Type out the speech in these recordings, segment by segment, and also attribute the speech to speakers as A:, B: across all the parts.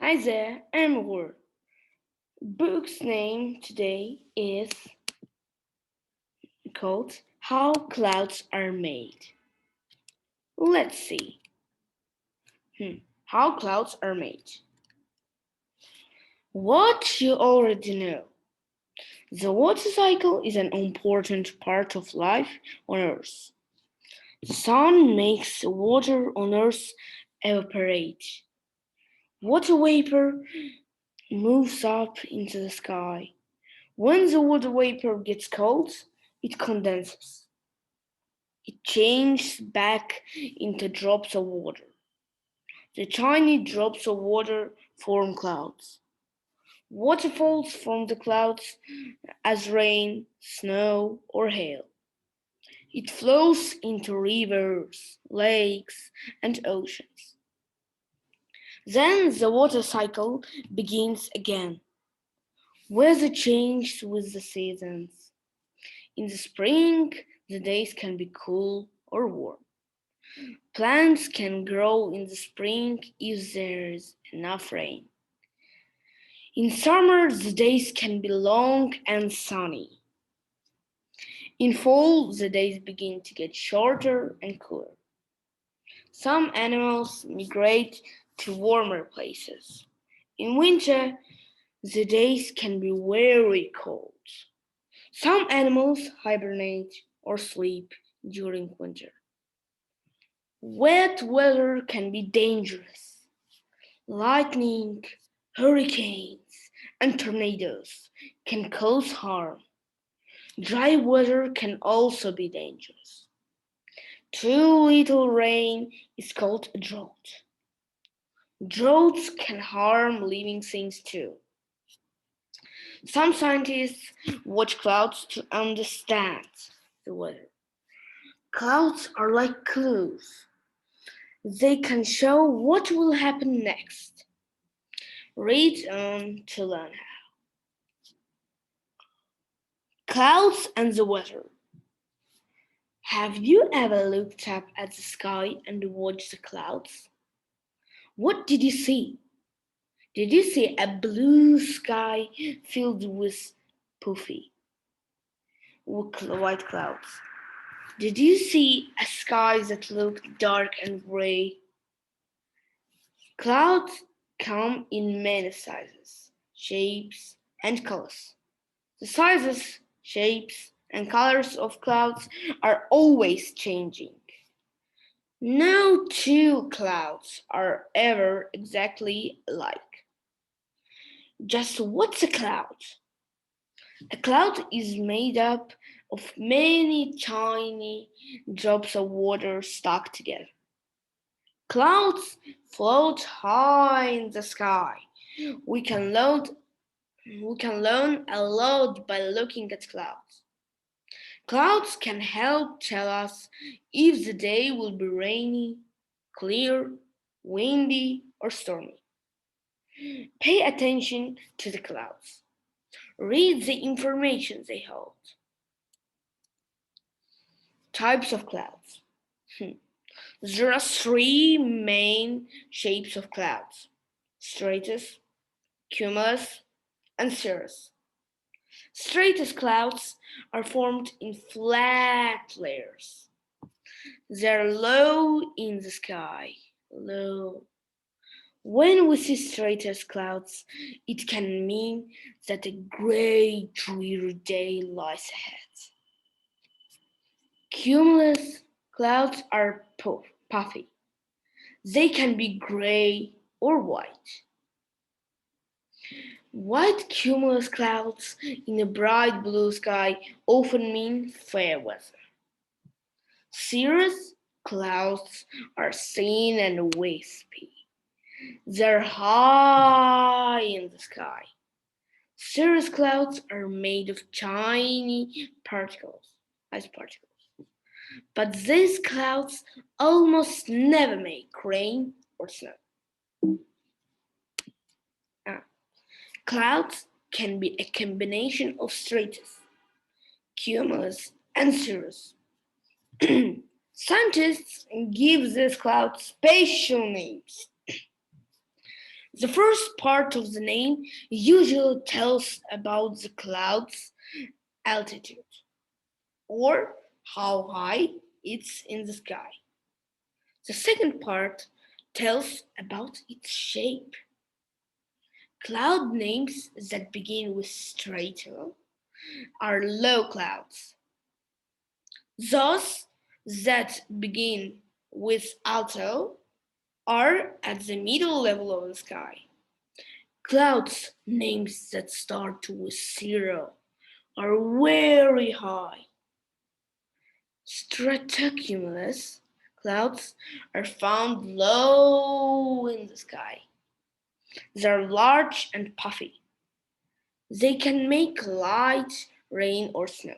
A: Hi there, I'm War. Book's name today is called How Clouds Are Made. Let's see. How clouds are made. What you already know. The water cycle is an important part of life on Earth. The sun makes water on Earth evaporate. Water vapor moves up into the sky. When the water vapor gets cold, it condenses. It changes back into drops of water. The tiny drops of water form clouds. Water falls from the clouds as rain, snow, or hail. It flows into rivers, lakes, and oceans. Then the water cycle begins again. Weather changes with the seasons. In the spring, the days can be cool or warm. Plants can grow in the spring if there is enough rain. In summer, the days can be long and sunny. In fall, the days begin to get shorter and cooler. Some animals migrate to warmer places. In winter, the days can be very cold. Some animals hibernate or sleep during winter. Wet weather can be dangerous. Lightning, hurricanes, and tornadoes can cause harm. Dry weather can also be dangerous. Too little rain is called a drought. Droughts can harm living things too. Some scientists watch clouds to understand the weather. Clouds are like clues. They can show what will happen next. Read on to learn how. Clouds and the weather. Have you ever looked up at the sky and watched the clouds? What did you see? Did you see a blue sky filled with puffy white clouds? Did you see a sky that looked dark and gray? Clouds come in many sizes, shapes, and colors. The sizes, shapes, and colors of clouds are always changing. No two clouds are ever exactly alike. Just what's a cloud? A cloud is made up of many tiny drops of water stuck together. Clouds float high in the sky. We can learn, we can learn a lot by looking at clouds. Clouds can help tell us if the day will be rainy, clear, windy, or stormy. Pay attention to the clouds. Read the information they hold. Types of clouds. There are three main shapes of clouds: stratus, cumulus, and cirrus. Stratus clouds are formed in flat layers. They're low in the sky. Low. When we see stratus clouds, it can mean that a gray, dreary day lies ahead. Cumulus clouds are puffy. They can be gray or white. White cumulus clouds in a bright blue sky often mean fair weather. Cirrus clouds are thin and wispy. They're high in the sky. Cirrus clouds are made of tiny particles, ice particles. But these clouds almost never make rain or snow. Ah, Clouds can be a combination of stratus, cumulus, and cirrus. Scientists give these clouds special names. The first part of the name usually tells about the cloud's altitude or how high it's in the sky. The second part tells about its shape. Cloud names that begin with straight L are low clouds. Those that begin with alto are at the middle level of the sky. Clouds names that start with zero are very high. Stratocumulus clouds are found low in the sky. They are large and puffy. They can make light rain or snow.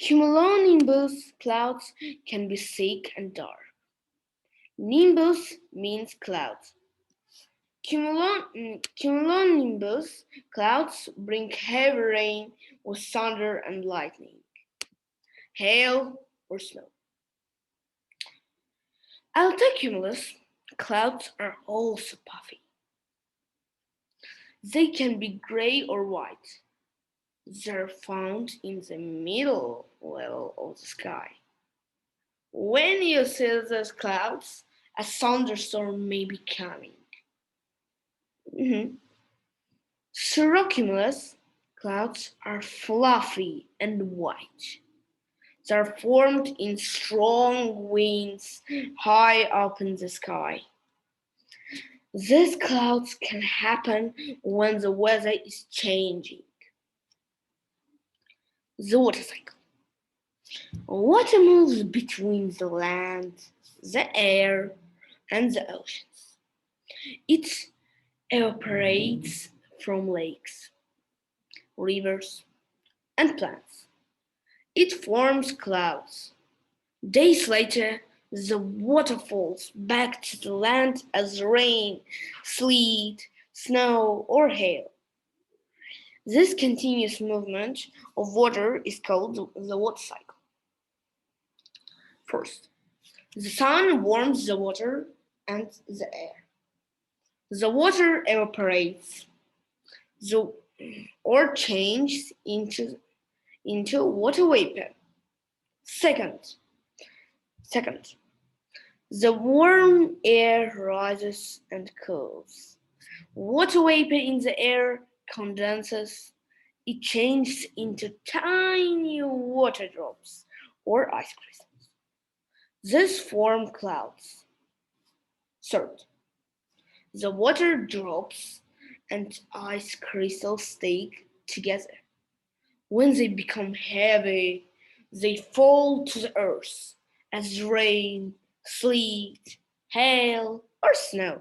A: Cumulonimbus clouds can be thick and dark. Nimbus means clouds. Cumulonimbus clouds bring heavy rain with thunder and lightning, hail or snow. Altocumulus clouds are also puffy. They can be gray or white. They're found in the middle level of the sky. When you see those clouds, a thunderstorm may be coming. Cirrocumulus clouds are fluffy and white. They are formed in strong winds high up in the sky. These clouds can happen when the weather is changing. The water cycle. Water moves between the land, the air, and the oceans. It evaporates from lakes, rivers, and plants. It forms clouds. Days later, the water falls back to the land as rain, sleet, snow, or hail. This continuous movement of water is called the water cycle. First, the sun warms the water and the air. The water evaporates or changes into water vapor. Second, the warm air rises and cools. Water vapor in the air condenses. It changes into tiny water drops or ice crystals. This forms clouds. Third, the water drops and ice crystals stick together. When they become heavy, they fall to the earth as rain, sleet, hail, or snow.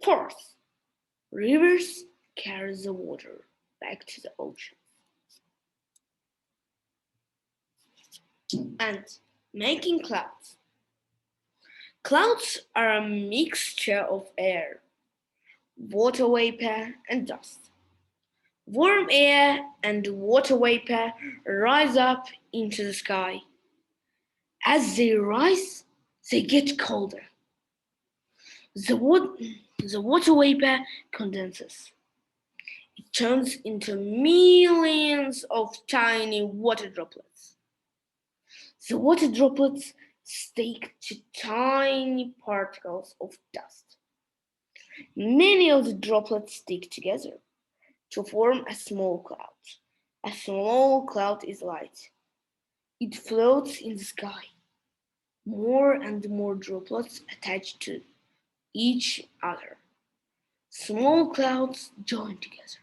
A: Fourth, rivers carry the water back to the ocean and making clouds. Clouds are a mixture of air, water vapor, and dust. Warm air and water vapor rise up into the sky. As they rise, they get colder. The water vapor condenses. It turns into millions of tiny water droplets. The water droplets stick to tiny particles of dust. Many of the droplets stick together to form a small cloud. A small cloud is light. It floats in the sky. More and more droplets attach to each other. Small clouds join together.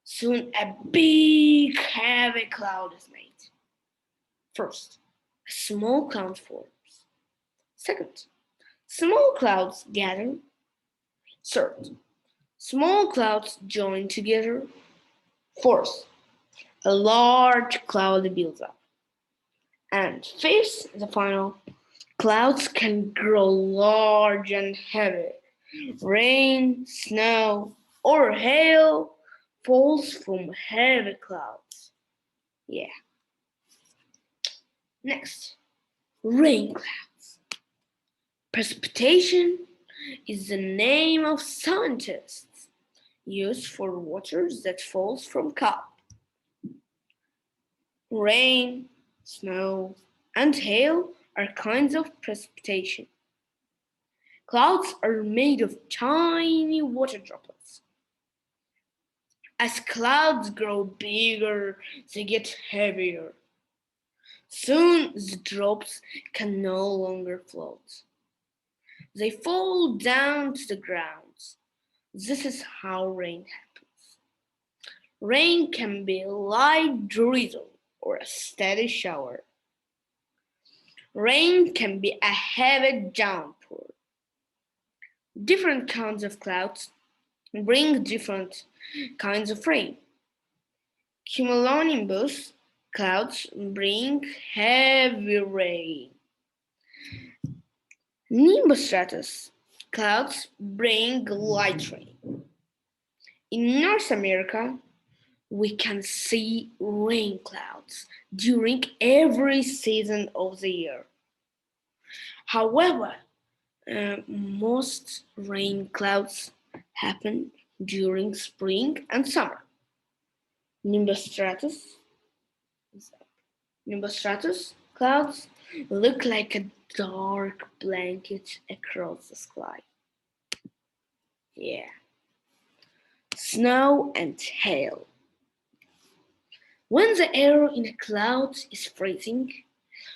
A: Soon a big heavy cloud is made. First, a small cloud forms. Second, small clouds gather. Third, small clouds join together. Fourth, a large cloud builds up. And fifth, the final, clouds can grow large and heavy. Rain, snow, or hail falls from heavy clouds. Yeah. Next, rain clouds. Precipitation is the name of scientists used for water that falls from cloud. Rain, snow, and hail are kinds of precipitation. Clouds are made of tiny water droplets. As clouds grow bigger, they get heavier. Soon the drops can no longer float. They fall down to the ground. This is how rain happens. Rain can be a light drizzle or a steady shower. Rain can be a heavy downpour. Different kinds of clouds bring different kinds of rain. Cumulonimbus clouds bring heavy rain. Nimbostratus clouds bring light rain. In North America, we can see rain clouds during every season of the year. However, most rain clouds happen during spring and summer. Nimbostratus, nimbostratus clouds look like a dark blanket across the sky. Yeah. Snow and hail. When the air in a cloud is freezing,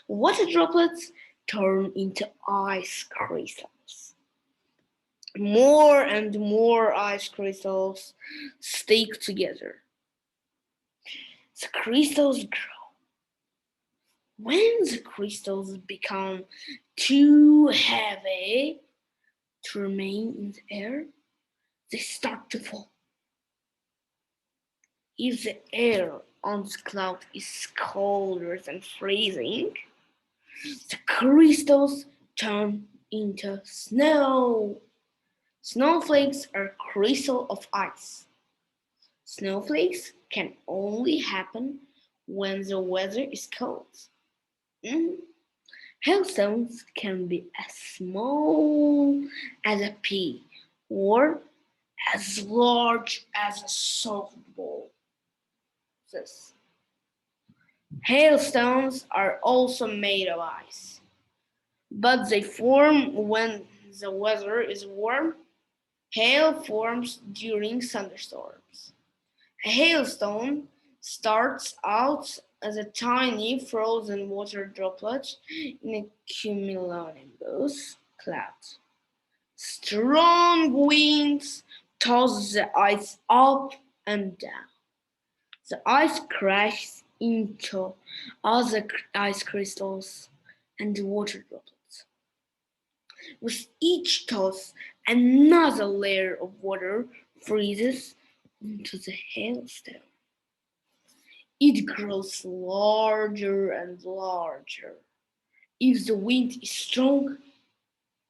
A: water droplets turn into ice crystals. More and more ice crystals stick together. The crystals grow. When the crystals become too heavy to remain in the air, they start to fall. If the air on the cloud is colder than freezing, the crystals turn into snow. Snowflakes are crystals of ice. Snowflakes can only happen when the weather is cold. Mhm. Hailstones can be as small as a pea or as large as a softball. This. Hailstones are also made of ice, but they form when the weather is warm. Hail forms during thunderstorms. A hailstone starts out as a tiny frozen water droplet in a cumulonimbus cloud. Strong winds toss the ice up and down. The ice crashes into other ice crystals and water droplets. With each toss, another layer of water freezes onto the hailstone. It grows larger and larger. If the wind is strong,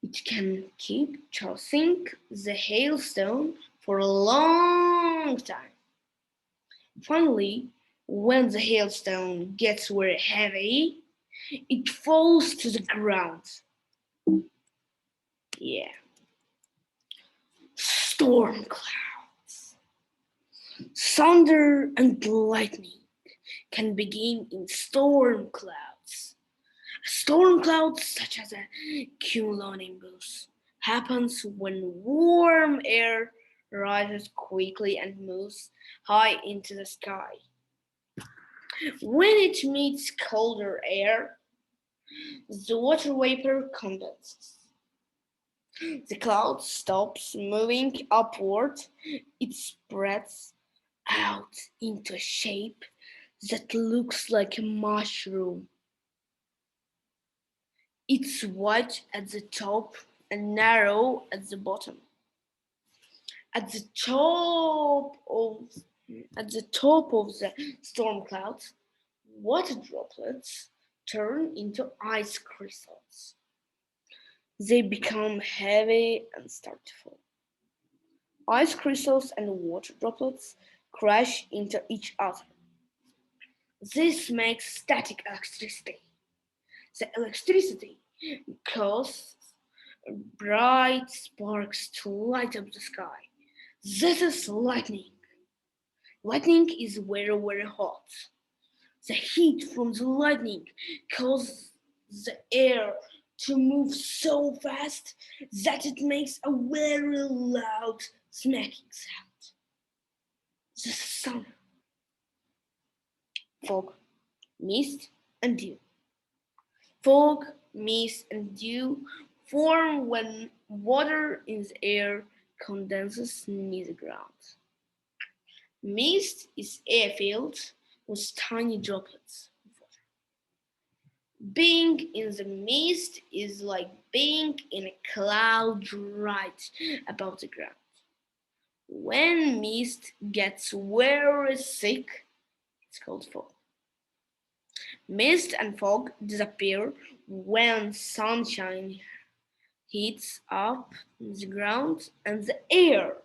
A: it can keep tossing the hailstone for a long time. Finally, when the hailstone gets very heavy, it falls to the ground. Yeah. Storm clouds. Thunder and lightning can begin in storm clouds. A storm cloud, such as a cumulonimbus, happens when warm air rises quickly and moves high into the sky. When it meets colder air, the water vapor condenses. The cloud stops moving upward. It spreads out into a shape that looks like a mushroom. It's wide at the top and narrow at the bottom. At the top of the storm clouds, water droplets turn into ice crystals. They become heavy and start to fall. Ice crystals and water droplets crash into each other. This makes static electricity. The electricity causes bright sparks to light up the sky. This is lightning. Lightning is very, very hot. The heat from the lightning causes the air to move so fast that it makes a very loud smacking sound. This is thunder, fog, mist, and dew. Fog, mist, and dew form when water in the air condenses near the ground. Mist is air filled with tiny droplets. Being in the mist is like being in a cloud right above the ground. When mist gets very thick, it's called fog. Mist and fog disappear when sunshine heats up the ground and the air.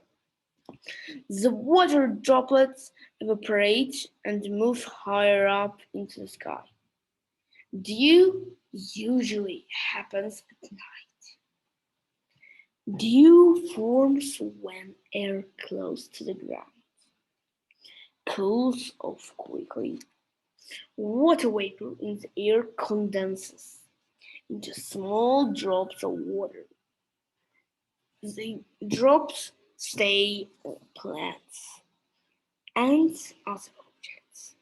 A: The water droplets evaporate and move higher up into the sky. Dew usually happens at night. Dew forms when air close to the ground cools off quickly. Water vapor in the air condenses into small drops of water. The drops stay on plants and other objects.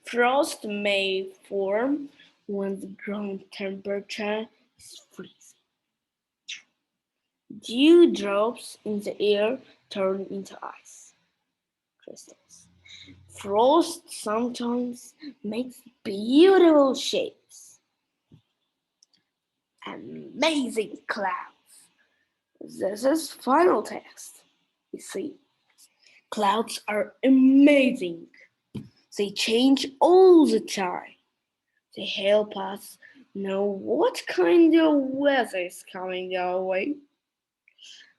A: Frost may form when the ground temperature is freezing. Dew drops in the air turn into ice crystals. Frost sometimes makes beautiful shapes. Amazing clouds. This is final text. You see, clouds are amazing. They change all the time. They help us know what kind of weather is coming our way.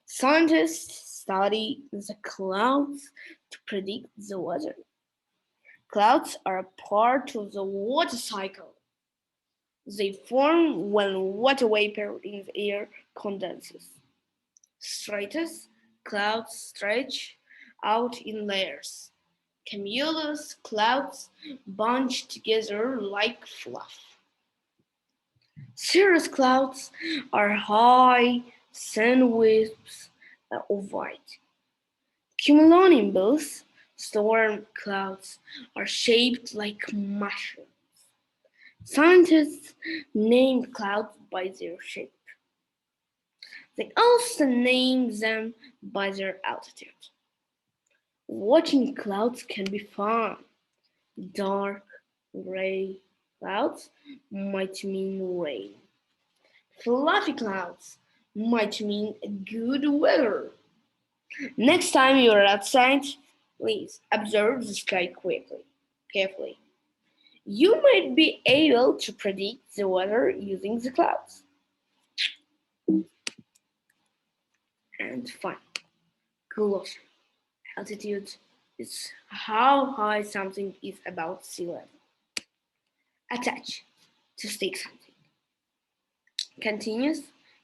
A: Scientists study the clouds to predict the weather. Clouds are a part of the water cycle. They form when water vapor in the air condenses. Stratus clouds stretch out in layers. Cumulus clouds bunch together like fluff. Cirrus clouds are high thin wisps of white. Cumulonimbus storm clouds are shaped like mushrooms. Scientists named clouds by their shape. They also name them by their altitude. Watching clouds can be fun. Dark gray clouds might mean rain. Fluffy clouds might mean good weather. Next time you're outside, please observe the sky carefully. You might be able to predict the weather using the clouds. And fine. Closer. Altitude is how high something is above sea level. Attach to stick something. Continuous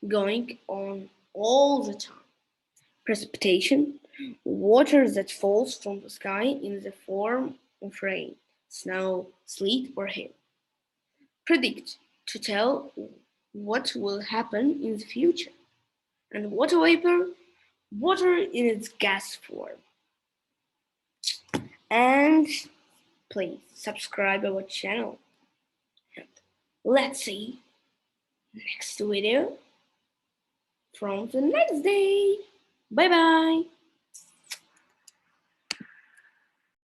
A: going on all the time. Precipitation, water that falls from the sky in the form of rain, snow, sleet, or hail. Predict, to tell what will happen in the future. And water vapor, water in its gas form. And please subscribe our channel. And let's see next video from the next day. Bye bye.